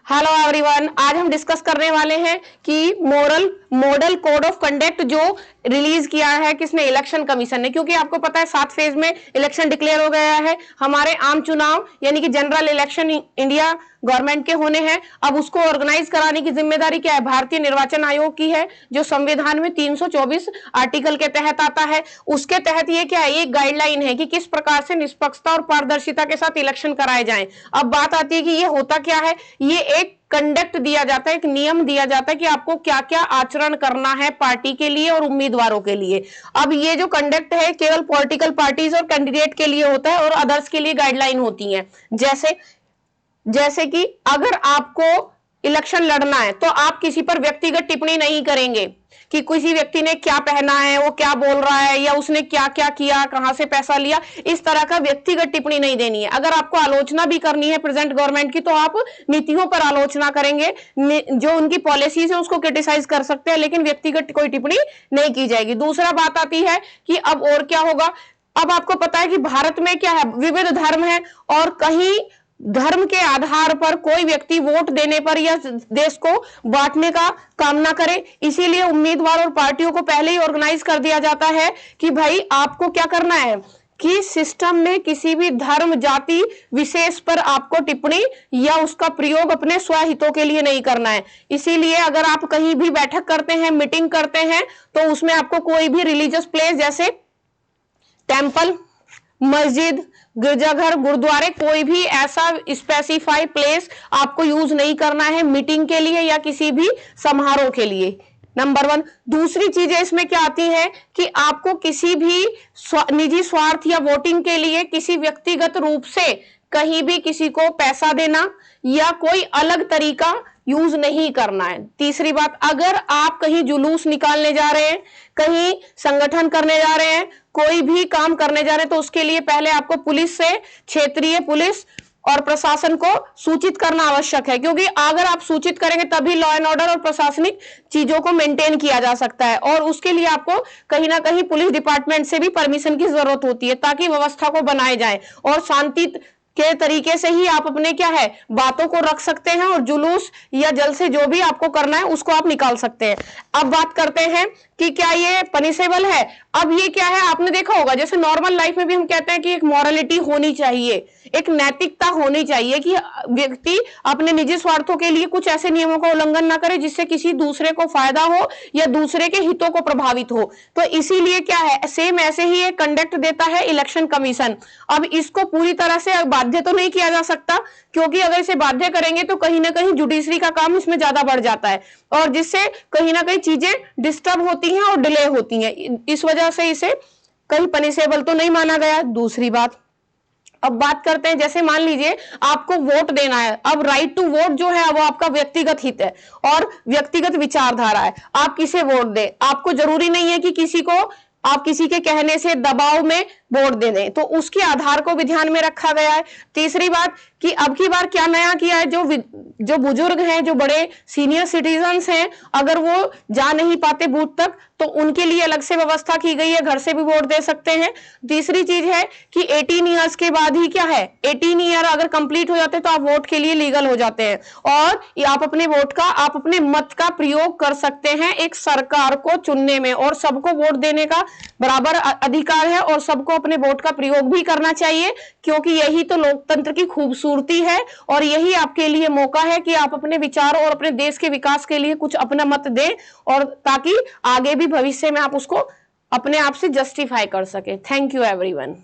Hello everyone, आज हम discuss करने वाले हैं कि मॉडल कोड ऑफ कंडक्ट जो रिलीज किया है किसने, इलेक्शन कमीशन ने। क्योंकि आपको पता है 7 फेज में इलेक्शन डिक्लेयर हो गया है, हमारे आम चुनाव यानी कि जनरल इलेक्शन इंडिया गवर्नमेंट के होने हैं। अब उसको ऑर्गेनाइज कराने की जिम्मेदारी क्या है, भारतीय निर्वाचन आयोग की है, जो संविधान में 324 आर्टिकल के तहत आता है। उसके तहत ये क्या है, एक गाइडलाइन है कि किस प्रकार से निष्पक्षता और पारदर्शिता के साथ इलेक्शन कराए जाएं। अब बात आती है कि ये होता क्या है, ये एक कंडक्ट दिया जाता है, एक नियम दिया जाता है कि आपको क्या क्या आचरण करना है पार्टी के लिए और उम्मीदवारों के लिए। अब ये जो कंडक्ट है केवल पॉलिटिकल पार्टीज और कैंडिडेट के लिए होता है और अदर्स के लिए गाइडलाइन होती है। जैसे कि अगर आपको इलेक्शन लड़ना है तो आप किसी पर व्यक्तिगत टिप्पणी नहीं करेंगे कि किसी व्यक्ति ने क्या पहना है, वो क्या बोल रहा है, या उसने क्या क्या किया, कहां से पैसा लिया, इस तरह का व्यक्तिगत टिप्पणी नहीं देनी है। अगर आपको आलोचना भी करनी है प्रेजेंट गवर्नमेंट की तो आप नीतियों पर आलोचना करेंगे, जो उनकी पॉलिसीज है उसको क्रिटिसाइज कर सकते हैं, लेकिन व्यक्तिगत कोई टिप्पणी नहीं की जाएगी। दूसरा बात आती है कि अब और क्या होगा। अब आपको पता है कि भारत में क्या है, विविध धर्म है और कहीं धर्म के आधार पर कोई व्यक्ति वोट देने पर या देश को बांटने का काम ना करे, इसीलिए उम्मीदवार और पार्टियों को पहले ही ऑर्गेनाइज कर दिया जाता है कि भाई आपको क्या करना है कि सिस्टम में किसी भी धर्म जाति विशेष पर आपको टिप्पणी या उसका प्रयोग अपने स्वहितों के लिए नहीं करना है। इसीलिए अगर आप कहीं भी बैठक करते हैं, मीटिंग करते हैं, तो उसमें आपको कोई भी रिलीजियस प्लेस जैसे टेंपल, मस्जिद, गिरजाघर, गुरुद्वारे, कोई भी ऐसा स्पेसिफाई प्लेस आपको यूज नहीं करना है मीटिंग के लिए या किसी भी समारोह के लिए, नंबर 1। दूसरी चीजें इसमें क्या आती है कि आपको किसी भी निजी स्वार्थ या वोटिंग के लिए किसी व्यक्तिगत रूप से कहीं भी किसी को पैसा देना या कोई अलग तरीका यूज नहीं करना है। तीसरी बात, अगर आप कहीं जुलूस निकालने जा रहे हैं, कहीं संगठन करने जा रहे हैं, कोई भी काम करने जा रहे हैं, तो उसके लिए पहले आपको पुलिस से, क्षेत्रीय पुलिस और प्रशासन को सूचित करना आवश्यक है। क्योंकि अगर आप सूचित करेंगे तभी लॉ एंड ऑर्डर और प्रशासनिक चीजों को मेंटेन किया जा सकता है, और उसके लिए आपको कहीं ना कहीं पुलिस डिपार्टमेंट से भी परमिशन की जरूरत होती है ताकि व्यवस्था को बनाए जाए और शांति के तरीके से ही आप अपने क्या है बातों को रख सकते हैं और जुलूस या जल से जो भी आपको करना है उसको आप निकाल सकते हैं। अब बात करते हैं कि क्या ये पनिशेबल है। अब ये क्या है, आपने देखा होगा जैसे नॉर्मल लाइफ में भी हम कहते हैं कि एक मॉरलिटी होनी चाहिए, एक नैतिकता होनी चाहिए कि व्यक्ति अपने निजी स्वार्थों के लिए कुछ ऐसे नियमों का उल्लंघन ना करे जिससे किसी दूसरे को फायदा हो या दूसरे के हितों को प्रभावित हो। तो इसीलिए क्या है, सेम ऐसे ही एक कंडक्ट देता है इलेक्शन कमीशन। अब इसको पूरी तरह से बाध्य तो नहीं किया जा सकता, क्योंकि अगर इसे बाध्य करेंगे तो कहीं ना कहीं जुडिशरी का काम इसमें ज्यादा बढ़ जाता है और जिससे कहीं ना कहीं चीजें डिस्टर्ब होती हैं और डिले होती हैं। इस वजह से इसे कहीं पनिशेबल तो नहीं माना गया। दूसरी बात, अब बात करते हैं जैसे मान लीजिए आपको वोट देना है। अब राइट टू वोट जो है वो आपका व्यक्तिगत हित है और व्यक्तिगत विचारधारा है, आप किसे वोट दें। आपको जरूरी नहीं है कि किसी को आप किसी के कहने से दबाव में वोट दे दें, तो उसके आधार को भी ध्यान में रखा गया है। तीसरी बात कि अब की बार क्या नया किया है, जो बुजुर्ग हैं, जो बड़े सीनियर सिटीजन्स हैं, अगर वो जा नहीं पाते बूथ तक तो उनके लिए अलग से व्यवस्था की गई है, घर से भी वोट दे सकते हैं। तीसरी चीज है कि 18 ईयर्स के बाद ही क्या है, 18 ईयर अगर कंप्लीट हो जाते तो आप वोट के लिए लीगल हो जाते हैं और आप अपने वोट का, आप अपने मत का प्रयोग कर सकते हैं एक सरकार को चुनने में, और सबको वोट देने का बराबर अधिकार है और सबको अपने वोट का प्रयोग भी करना चाहिए, क्योंकि यही तो लोकतंत्र की खूबसूरती है और यही आपके लिए मौका है कि आप अपने विचारों और अपने देश के विकास के लिए कुछ अपना मत दें, और ताकि आगे भी भविष्य में आप उसको अपने आप से जस्टिफाई कर सके। Thank you everyone.